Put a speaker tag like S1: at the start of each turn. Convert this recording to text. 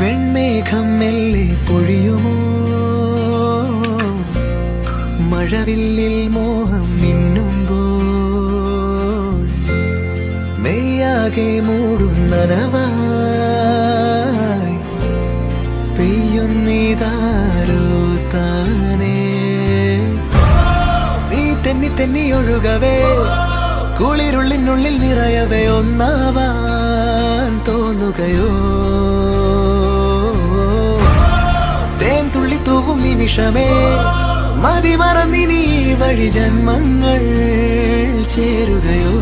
S1: വെൺമേഘം മെല്ലെ പൊഴിയുമോ, മഴവില്ലിൽ മോഹം മിന്നുമ്പോൾ നെയ്യാകെ മൂടും നനവായി പെയ്യുന്നിതാരോ താനേ. നീ തെന്നി തെന്നി ഒഴുകവേ, കുളിരുള്ളിനുള്ളിൽ നിറയവേ, ഒന്നാവാൻ തോന്നുകയോ. തേൻ തുള്ളി തൂവും നിമിഷമേ, മതി മറന്നിനി വഴി ജന്മങ്ങൾ ചേരുകയോ.